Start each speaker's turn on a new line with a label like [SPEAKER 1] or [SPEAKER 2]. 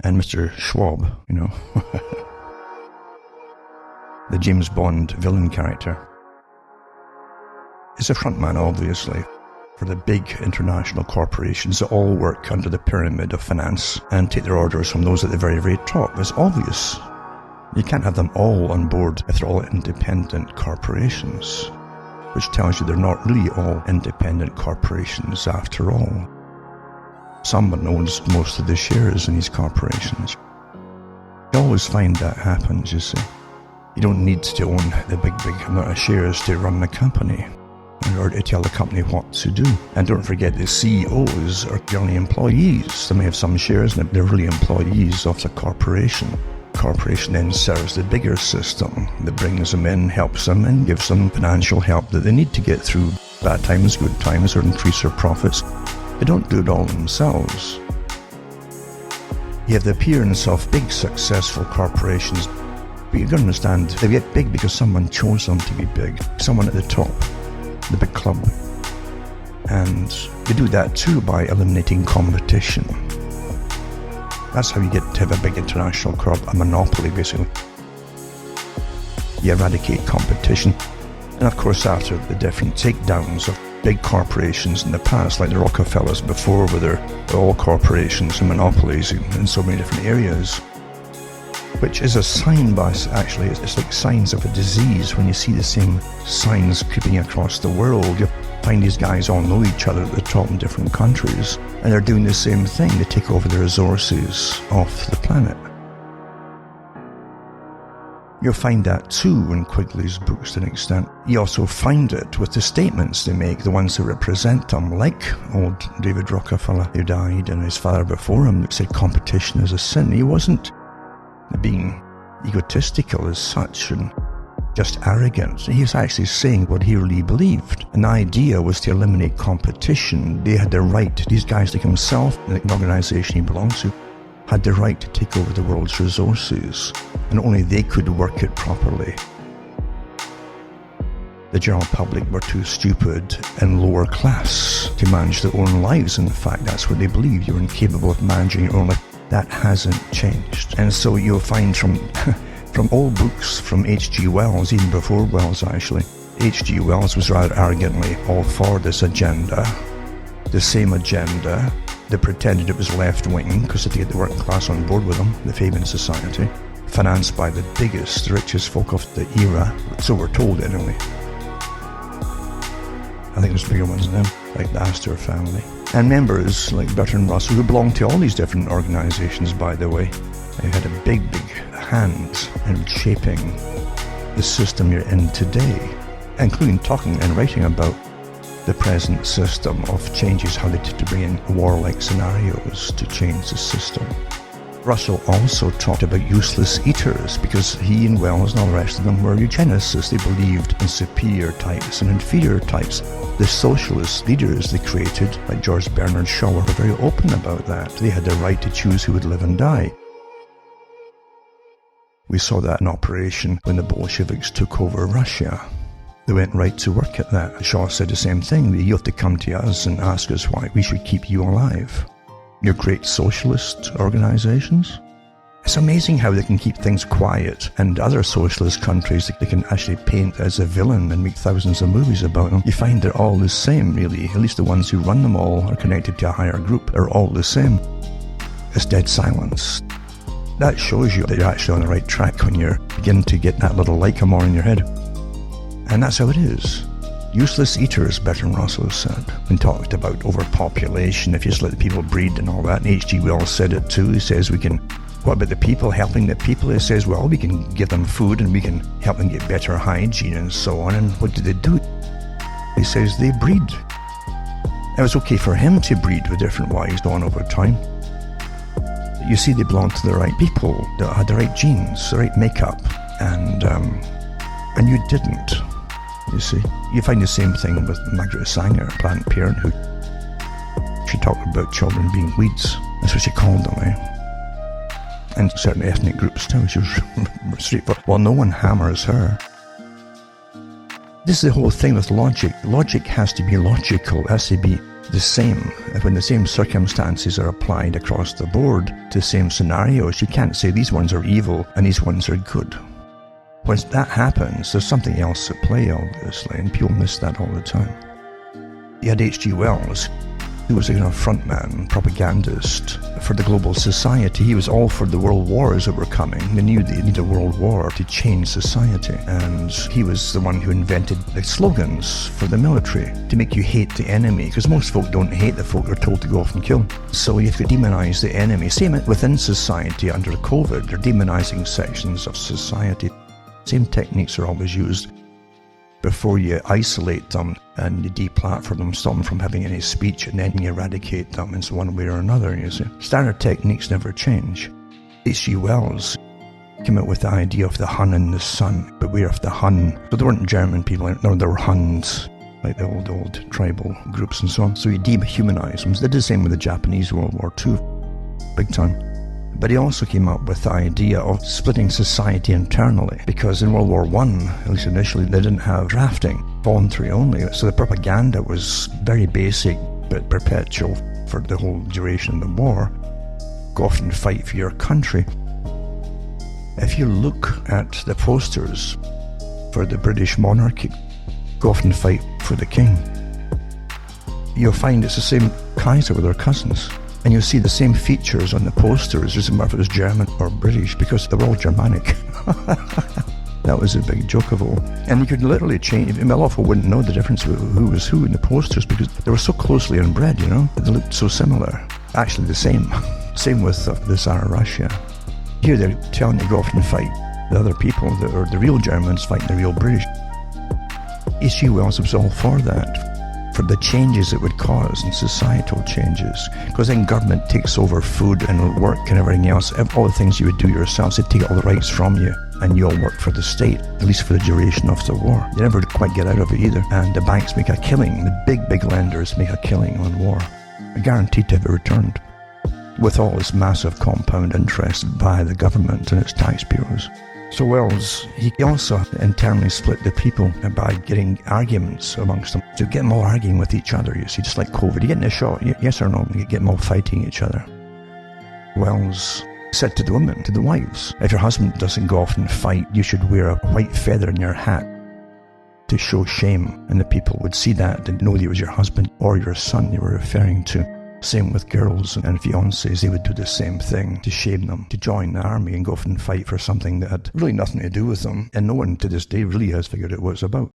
[SPEAKER 1] And Mr. Schwab, the James Bond villain character, is a frontman, obviously, for the big international corporations that all work under the pyramid of finance and take their orders from those at the very, very top. It's obvious. You can't have them all on board if they're all independent corporations, which tells you they're not really all independent corporations after all. Someone owns most of the shares in these corporations. You always find that happens, you see. You don't need to own the big amount of shares to run the company, in order to tell the company what to do. And don't forget, the CEOs are only employees. They may have some shares, and they're really employees of the corporation. The corporation then serves the bigger system that brings them in, helps them, and gives them financial help that they need to get through bad times, good times, or increase their profits. They don't do it all themselves. You have the appearance of big, successful corporations, but you've got to understand, they get big because someone chose them to be big. Someone at the top. The big club. And they do that too by eliminating competition. That's how you get to have a big international club, a monopoly basically. You eradicate competition. And of course, after the different takedowns of big corporations in the past, like the Rockefellers before, where they're all corporations and monopolies in so many different areas, which is a sign, but actually it's like signs of a disease. When you see the same signs creeping across the world, you find these guys all know each other at the top in different countries, and they're doing the same thing. They take over the resources of the planet. You'll find that too in Quigley's books to an extent. You also find it with the statements they make, the ones that represent them, like old David Rockefeller, who died, and his father before him, that said competition is a sin. He wasn't being egotistical as such and just arrogant. He was actually saying what he really believed. And the idea was to eliminate competition. They had the right, these guys like himself and the organization he belonged to, had the right to take over the world's resources, and only they could work it properly. The general public were too stupid and lower class to manage their own lives. In fact, that's what they believed. You were incapable of managing your own life. That hasn't changed. And so you'll find from old books from H.G. Wells, even before Wells actually, H.G. Wells was rather arrogantly all for this agenda, the same agenda that pretended it was left-wing because they had the working class on board with them, the Fabian Society, financed by the biggest, richest folk of the era, so we're told anyway. I think there's bigger ones than them, like the Astor family. And members like Bertrand Russell, who belonged to all these different organizations, by the way, they had a big hand in shaping the system you're in today, including talking and writing about the present system of changes, how they did to bring in warlike scenarios to change the system. Russell also talked about useless eaters, because he and Wells and all the rest of them were eugenicists. They believed in superior types and inferior types. The socialist leaders they created, like George Bernard Shaw, were very open about that. They had the right to choose who would live and die. We saw that in operation when the Bolsheviks took over Russia. They went right to work at that. Shaw said the same thing. You have to come to us and ask us why we should keep you alive. Your great socialist organizations. It's amazing how they can keep things quiet, and other socialist countries they can actually paint as a villain and make thousands of movies about them. You find they're all the same, really. At least the ones who run them all are connected to a higher group. They're all the same. It's dead silence. That shows you that you're actually on the right track when you're beginning to get that little light come on in your head. And that's how it is. Useless eaters, Bertrand Russell said, and talked about overpopulation, if you just let the people breed and all that. And H.G. Wells said it too. He says what about the people, helping the people? He says, well, we can give them food and we can help them get better hygiene and so on. And what do they do? He says they breed. It was okay for him to breed with different wives on over time. You see, they belonged to the right people that had the right genes, the right makeup, and you didn't. You see, you find the same thing with Margaret Sanger, Planned Parenthood. She talked about children being weeds. That's what she called them, And certain ethnic groups too. She was straightforward. Well, no one hammers her. This is the whole thing with logic. Logic has to be logical. It has to be the same. When the same circumstances are applied across the board to the same scenarios, you can't say these ones are evil and these ones are good. When that happens, there's something else at play, obviously, and people miss that all the time. You had H.G. Wells. He was a frontman, propagandist for the global society. He was all for the world wars that were coming. They knew they needed a world war to change society. And he was the one who invented the slogans for the military to make you hate the enemy, because most folk don't hate the folk they're told to go off and kill. So you have to demonize the enemy. Same within society under COVID, they're demonizing sections of society. Same techniques are always used. Before you isolate them and you deplatform them, stop them from having any speech, and then you eradicate them in one way or another, you see. Standard techniques never change. H.G. Wells came up with the idea of the Hun and the Sun. Beware of the Hun. So there weren't German people, no, there were Huns, like the old tribal groups and so on. So you dehumanize them. They did the same with the Japanese World War II, big time. But he also came up with the idea of splitting society internally, because in World War I, at least initially, they didn't have drafting, voluntary only. So the propaganda was very basic but perpetual for the whole duration of the war. Go off and fight for your country. If you look at the posters for the British monarchy, go off and fight for the king, you'll find it's the same Kaiser with their cousins. And you'll see the same features on the posters, doesn't matter if it was German or British, because they're all Germanic. That was a big joke of all. And you could literally change, a lot of people wouldn't know the difference of who was who in the posters, because they were so closely inbred, you know, they looked so similar. Actually the same. Same with the Tsar of Russia. Here they're telling you to go off and fight the other people, or the real Germans fighting the real British. H.G. Wells was all for that, for the changes it would cause and societal changes, because then government takes over food and work and everything else, all the things you would do yourselves. They take all the rights from you, and you all work for the state, at least for the duration of the war. You never quite get out of it either. And the banks make a killing, the big lenders make a killing on war, guaranteed to have it returned, with all this massive compound interest by the government and its tax bureaus. So Wells, he also internally split the people by getting arguments amongst them, to get them all arguing with each other, you see, just like COVID. You get in a shot, yes or no, you get them all fighting each other. Wells said to the women, to the wives, if your husband doesn't go off and fight, you should wear a white feather in your hat to show shame, and the people would see that and know that it was your husband or your son you were referring to. Same with girls and fiancés, they would do the same thing to shame them, to join the army and go off and fight for something that had really nothing to do with them. And no one to this day really has figured out what it's about.